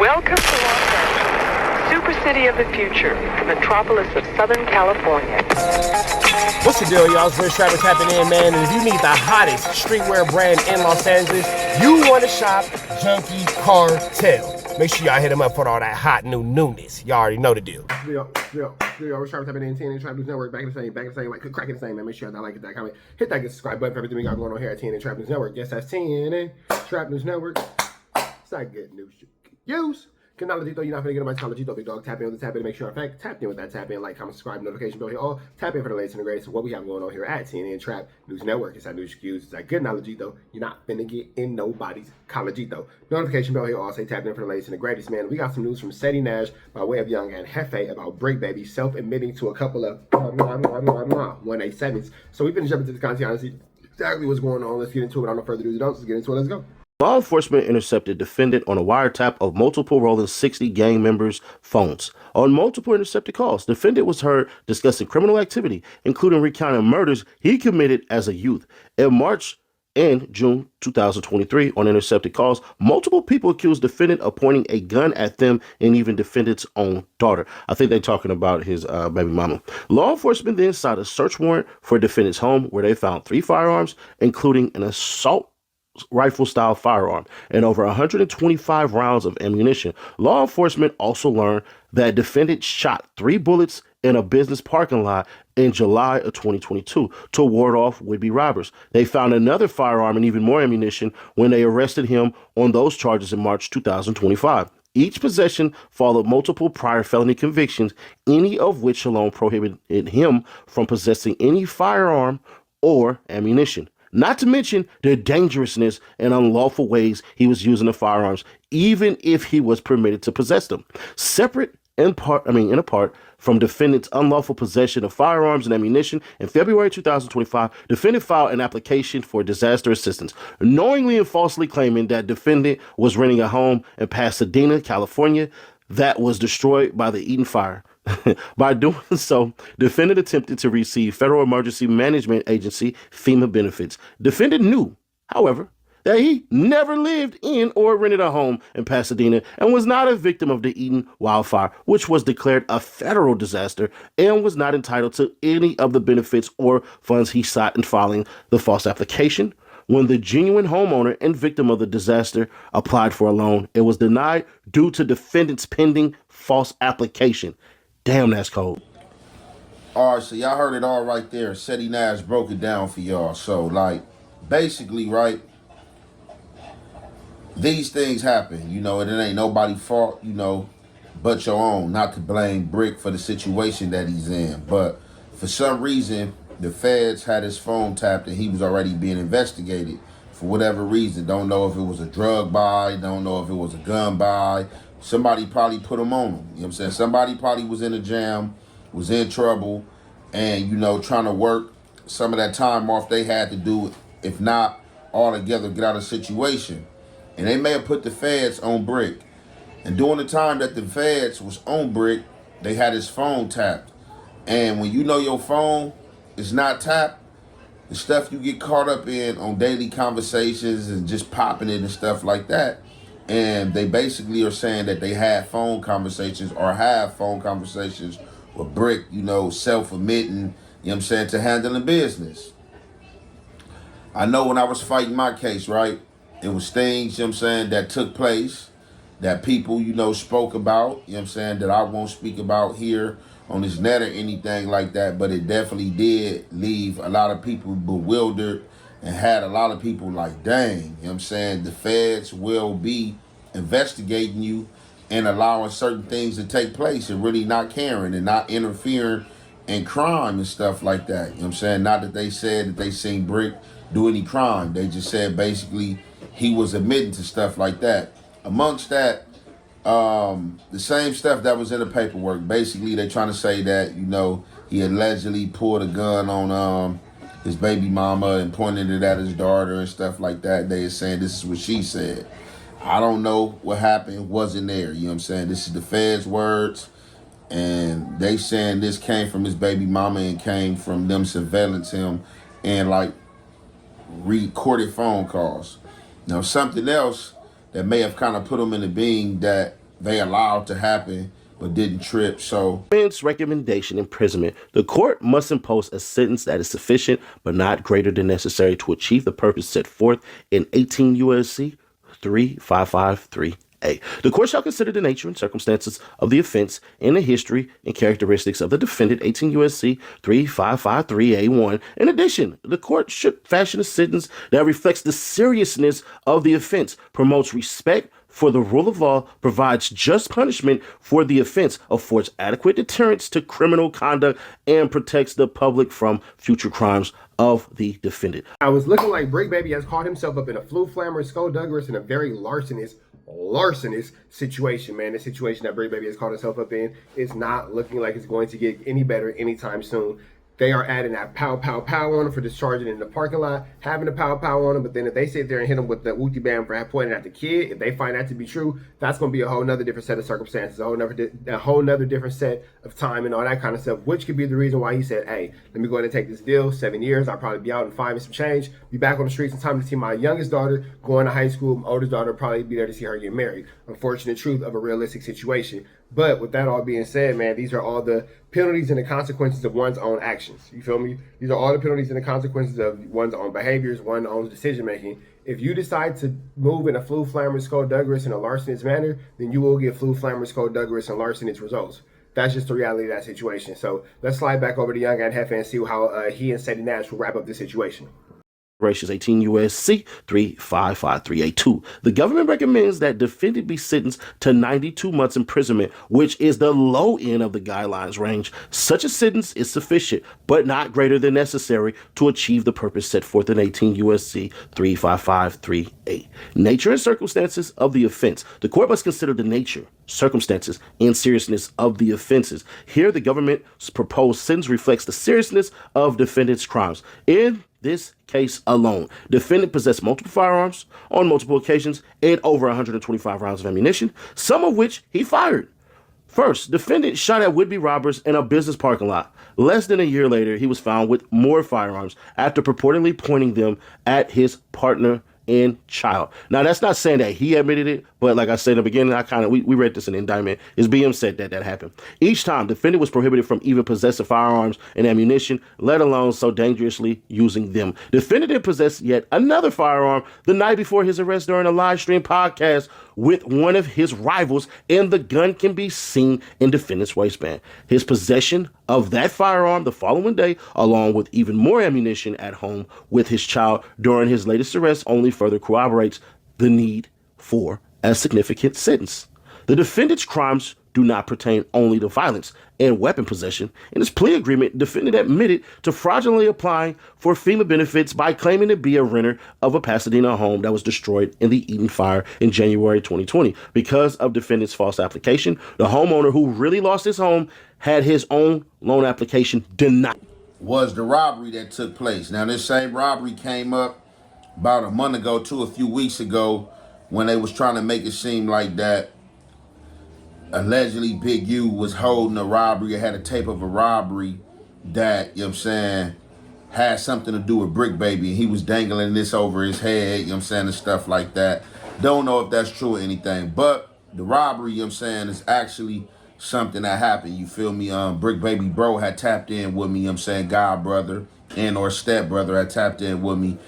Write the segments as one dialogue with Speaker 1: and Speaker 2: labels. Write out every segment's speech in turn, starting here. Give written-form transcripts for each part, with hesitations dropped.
Speaker 1: Welcome to Los Angeles, super city of the future, the metropolis of Southern California.
Speaker 2: What's the deal, y'all? It's Rich Travis tapping in, man. And if you need the hottest streetwear brand in Los Angeles, you want to shop Junkie Cartel. Make sure y'all hit them up for all that hot new newness. Y'all already know the deal. Rich Travis tapping in, TNN Trap News Network. Back in the same, like cracking the same, man. Make sure y'all like it, that comment. Hit that subscribe button for everything we got going on here at TNN Trap News Network. Yes, that's TNN Trap News Network. It's not good news. Use. Canalajito, you're not gonna get on my Canalajito, big dog. Tap in with the tap in to make sure I tap in with that tap in, like, comment, subscribe, notification bell here. All tap in for the latest and the greatest. So what we have going on here at TNN Trap News Network. It's that news cues. It's that good Canalajito. You're not finna get in nobody's Canalajito. Notification bell here. All say tap in for the latest and the greatest, man. We got some news from Seti Nash by way of Young and Hefe about BRICC BABY self-admitting to a couple of 187s. So we've been jumping into this content, honestly, exactly what's going on. Let's get into it. Without no further ado, let's get into it. Let's go.
Speaker 3: Law enforcement intercepted defendant on a wiretap of multiple Rolling 60 gang members' phones. On multiple intercepted calls, defendant was heard discussing criminal activity, including recounting murders he committed as a youth. In March and June 2023, on intercepted calls, multiple people accused defendant of pointing a gun at them and even defendant's own daughter. I think they're talking about his baby mama. Law enforcement then sought a search warrant for defendant's home, where they found 3 firearms, including an assault rifle-style firearm and over 125 rounds of ammunition. Law enforcement also learned that defendant shot 3 bullets in a business parking lot in July of 2022 to ward off would-be robbers. They found another firearm and even more ammunition when they arrested him on those charges in March 2025. Each possession followed multiple prior felony convictions, any of which alone prohibited him from possessing any firearm or ammunition. Not to mention the dangerousness and unlawful ways he was using the firearms, even if he was permitted to possess them. Separate and apart from defendant's unlawful possession of firearms and ammunition, in February 2025, defendant filed an application for disaster assistance, knowingly and falsely claiming that defendant was renting a home in Pasadena, California, that was destroyed by the Eden fire. By doing so, defendant attempted to receive Federal Emergency Management Agency FEMA benefits. Defendant knew, however, that he never lived in or rented a home in Pasadena and was not a victim of the Eden wildfire, which was declared a federal disaster, and was not entitled to any of the benefits or funds he sought in filing the false application. When the genuine homeowner and victim of the disaster applied for a loan, it was denied due to defendant's pending false application. Damn, that's cold.
Speaker 4: All right, so y'all heard it all right there. Seti Nash broke it down for y'all. So, like, basically, right, these things happen, you know, and it ain't nobody's fault, you know, but your own. Not to blame BRICC for the situation that he's in. But for some reason, the feds had his phone tapped and he was already being investigated for whatever reason. Don't know if it was a drug buy, don't know if it was a gun buy. Somebody probably put them on them. You know what I'm saying? Somebody probably was in a jam, was in trouble, and, you know, trying to work some of that time off they had to do, if not altogether, get out of the situation. And they may have put the feds on BRICC. And during the time that the feds was on BRICC, they had his phone tapped. And when you know your phone is not tapped, the stuff you get caught up in on daily conversations and just popping it and stuff like that. And they basically are saying that they had phone conversations or have phone conversations with BRICC, you know, self-admitting, you know what I'm saying, to handling business. I know when I was fighting my case, right, it was things, you know what I'm saying, that took place, that people, you know, spoke about, you know what I'm saying, that I won't speak about here on this net or anything like that, but it definitely did leave a lot of people bewildered and had a lot of people like, dang, you know what I'm saying, the feds will be investigating you and allowing certain things to take place and really not caring and not interfering in crime and stuff like that. You know what I'm saying? Not that they said that they seen BRICC do any crime. They just said basically he was admitting to stuff like that. Amongst that, the same stuff that was in the paperwork. Basically, they trying to say that, you know, he allegedly pulled a gun on his baby mama and pointed it at his daughter and stuff like that. They are saying this is what she said. I don't know what happened, wasn't there. You know what I'm saying? This is the feds' words. And they saying this came from his baby mama and came from them surveillance him and like recorded phone calls. Now something else that may have kind of put them in the being that they allowed to happen but didn't trip. So
Speaker 3: Defense recommendation imprisonment. The court must impose a sentence that is sufficient but not greater than necessary to achieve the purpose set forth in 18 U.S.C. 3553A. The court shall consider the nature and circumstances of the offense and the history and characteristics of the defendant, 18 U.S.C. 3553A1. In addition, the court should fashion a sentence that reflects the seriousness of the offense, promotes respect for the rule of law, provides just punishment for the offense, affords adequate deterrence to criminal conduct, and protects the public from future crimes of the defendant.
Speaker 2: I was looking like BRICC BABY has caught himself up in a flu flammer, skullduggerous, and a very larcenous situation, man. The situation that BRICC BABY has caught himself up in is not looking like it's going to get any better anytime soon. They are adding that pow, pow, pow on him for discharging in the parking lot, having the pow, pow on him. But then if they sit there and hit him with the wooty bam for pointing at the kid, if they find that to be true, that's going to be a whole nother different set of circumstances, a whole nother different set of time and all that kind of stuff, which could be the reason why he said, hey, let me go ahead and take this deal, 7 years. I'll probably be out in 5 and some change, be back on the streets in time to see my youngest daughter going to high school. My oldest daughter will probably be there to see her get married. Unfortunate truth of a realistic situation. But with that all being said, man, these are all the penalties and the consequences of one's own actions. You feel me? These are all the penalties and the consequences of one's own behaviors, one's own decision making. If you decide to move in a flu flammer, skullduggerous, and a larcenous manner, then you will get flu flammer, skullduggerous, and larcenous results. That's just the reality of that situation. So let's slide back over to Young and Hefe and see how he and Sadie Nash will wrap up this situation.
Speaker 3: 18 U.S.C. 3553A2. The government recommends that defendant be sentenced to 92 months imprisonment, which is the low end of the guidelines range. Such a sentence is sufficient, but not greater than necessary to achieve the purpose set forth in 18 U.S.C. 3553A. Nature and circumstances of the offense. The court must consider the nature, circumstances, and seriousness of the offenses. Here, the government's proposed sentence reflects the seriousness of defendant's crimes. In this case alone, defendant possessed multiple firearms on multiple occasions and over 125 rounds of ammunition, some of which he fired. First, defendant shot at would-be robbers in a business parking lot. Less than a year later, he was found with more firearms after purportedly pointing them at his partner and child. Now, that's not saying that he admitted it, but like I said in the beginning, we read this in the indictment. His BM said that happened. Each time, defendant was prohibited from even possessing firearms and ammunition, let alone so dangerously using them. Defendant then possessed yet another firearm the night before his arrest during a live stream podcast with one of his rivals, and the gun can be seen in defendant's waistband. His possession of that firearm the following day, along with even more ammunition at home with his child during his latest arrest, only further corroborates the need for a significant sentence. The defendant's crimes do not pertain only to violence and weapon possession. In his plea agreement, defendant admitted to fraudulently applying for FEMA benefits by claiming to be a renter of a Pasadena home that was destroyed in the Eden fire in January 2020. Because of defendant's false application, the homeowner who really lost his home had his own loan application denied.
Speaker 4: Was the robbery that took place. Now, this same robbery came up about a month ago to a few weeks ago when they was trying to make it seem like that allegedly Big U was holding a robbery or had a tape of a robbery that, you know what I'm saying, had something to do with BRICC BABY, and he was dangling this over his head, you know what I'm saying, and stuff like that. Don't know if that's true or anything, but the robbery, you know what I'm saying, is actually something that happened, you feel me? BRICC BABY bro had tapped in with me, you know what I'm saying, god brother and or step brother had tapped in with me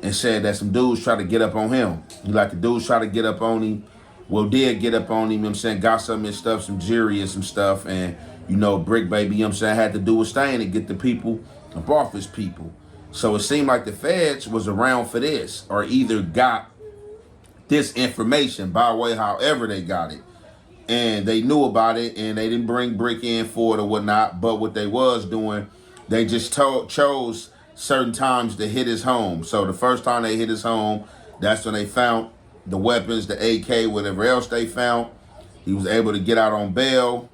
Speaker 4: and said that some dudes tried to get up on him. The dudes tried to get up on him. Well, did get up on him, you know what I'm saying, got some of his stuff, some jury and some stuff, and, you know, BRICC BABY, you know what I'm saying, had to do his thing to get the people up off his people. So it seemed like the feds was around for this, or either got this information by way however they got it. And they knew about it, and they didn't bring BRICC in for it or whatnot, but what they was doing, they just chose certain times to hit his home. So the first time they hit his home, that's when they found the weapons, the AK, whatever else they found. He was able to get out on bail.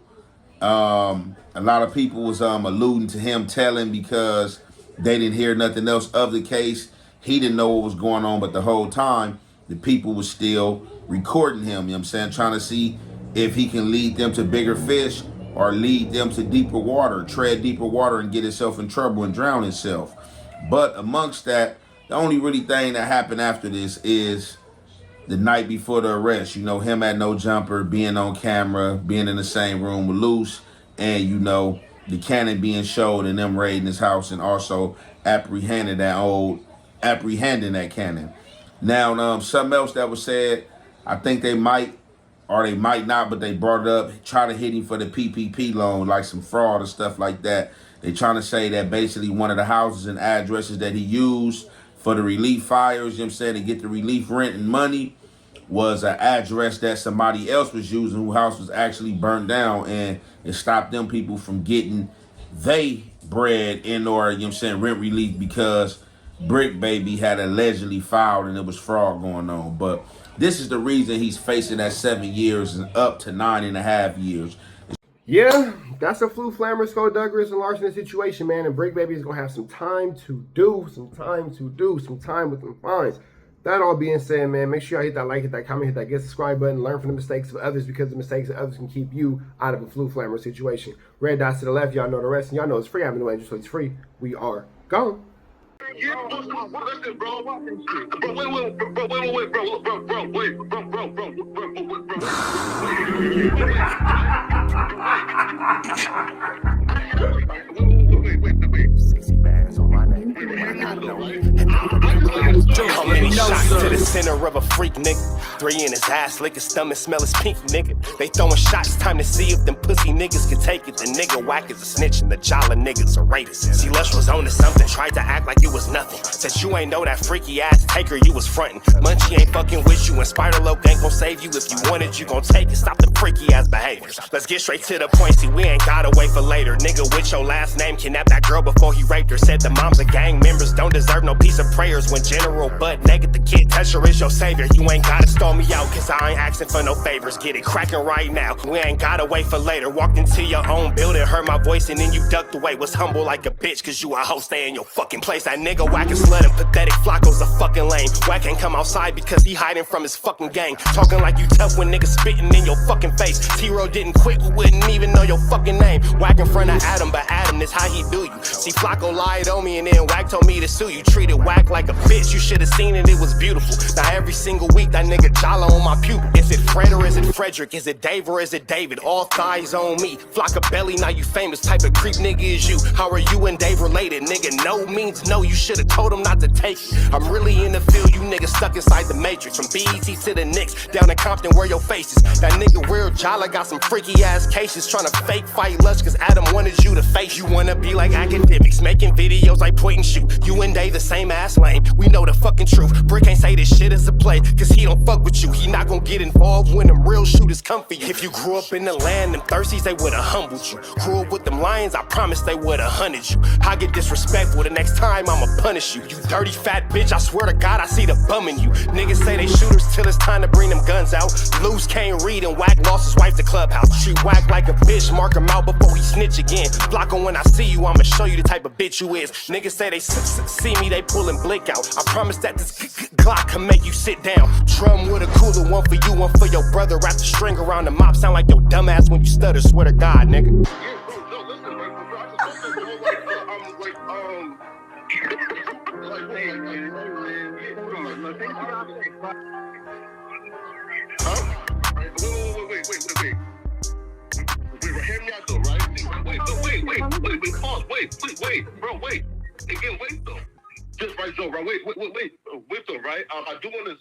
Speaker 4: A lot of people was alluding to him telling because they didn't hear nothing else of the case. He didn't know what was going on, but the whole time, the people was still recording him, you know what I'm saying, trying to see if he can lead them to bigger fish or lead them to deeper water, tread deeper water and get himself in trouble and drown himself. But amongst that, the only really thing that happened after this is the night before the arrest. You know, him at No Jumper, being on camera, being in the same room with Luce, and, you know, the cannon being showed and them raiding his house and also apprehending that cannon. Now, something else that was said, I think they might or they might not, but they brought it up, try to hit him for the PPP loan, like some fraud or stuff like that. They trying to say that basically one of the houses and addresses that he used for the relief fires, you know what I'm saying, to get the relief rent and money, was an address that somebody else was using whose house was actually burnt down, and it stopped them people from getting they bread in or, you know what I'm saying, rent relief because BRICC Baby had allegedly filed and there was fraud going on. But this is the reason he's facing that 7 years and up to 9.5 years.
Speaker 2: Yeah, that's a Flu Flammer, Skullduggerous, and Larson situation, man. And BRICC Baby is going to have some time with them fines. That all being said, man, make sure y'all hit that like, hit that comment, hit that get subscribe button, learn from the mistakes of others, because the mistakes of others can keep you out of a Flu Flammer situation. Red dots to the left, y'all know the rest, and y'all know it's free. I'm no angel, so it's free. We are gone. Listen, bro.
Speaker 5: How many shots to the center of a freak, nigga? 3 in his ass, lick his stomach, smell his pink, nigga. They throwing shots, time to see if them pussy niggas can take it. The nigga whack is a snitch and the jolly niggas are raiders. See, Lush was on to something, tried to act like it was nothing. Said you ain't know that freaky ass taker you was frontin'. Munchie ain't fucking with you, and Spider-Loc ain't gon' save you. If you want it, you gon' take it. Stop the freaky ass behaviors. Let's get straight to the point, see, we ain't gotta wait for later. Nigga with your last name kidnapped that girl before he raped her. Said the moms of gang members don't deserve no piece of prayers. When General Butt naked, the kid toucher is your savior. You ain't gotta stall me out, cause I ain't asking for no favors. Get it cracking right now, we ain't gotta wait for later. Walked into your own building, heard my voice, and then you ducked away. Was humble like a bitch, cause you a hoe, stay in your fucking place. That nigga whack and slut and pathetic Flacco's a fucking lame. Whack ain't come outside because he hiding from his fucking gang. Talking like you tough when niggas spitting in your fucking face. T-Row didn't quit, you wouldn't even know your fucking name. Whack in front of Adam, but Adam is how he do you. See, Flacco lied on me and then Whack told me to sue you. Treated Whack like a bitch, you should've seen it, it was beautiful. Now every single week that nigga jolly on my pupil. Is it Fred or is it Frederick? Is it Dave or is it David? All thighs on me. Flock of belly, now you famous. Type of creep nigga is you. How are you and Dave related? Nigga, no means no. You should've told him not to take it. I'm really in the field, you niggas stuck inside the matrix. From BET to the Knicks, down in Compton where your face is. That nigga Real Jolly got some freaky ass cases. Tryna fake fight Lush cause Adam wanted you to face. You wanna be like academics, making videos like point and shoot. You and Dave the same ass lane. We know the fucking truth. BRICC ain't say this shit is a play, cause he don't fuck with you. He not gon' get involved when them real shooters come for you. If you grew up in the land, them thirsties, they would've humbled you. Grew up with them lions, I promise they would've hunted you. I get disrespectful, the next time I'ma punish you. You dirty fat bitch, I swear to God I see the bum in you. Niggas say they shooters till it's time to bring them guns out. Loose can't read and Whack lost his wife to Clubhouse. Treat Whack like a bitch, mark him out before he snitch again. Flacco, when I see you, I'ma show you the type of bitch you is. Niggas say they see me, they pullin' blick out. I promise that this Glock can make you sit down. Drum with a cooler, one for you, one for your brother. Wrap the string around the mop, sound like your dumbass when you stutter. Swear to God, nigga.
Speaker 6: Hear me out though, right? Pause. Wait, bro, wait. Again, wait though. Just right though, right? Wait though, right? I do want to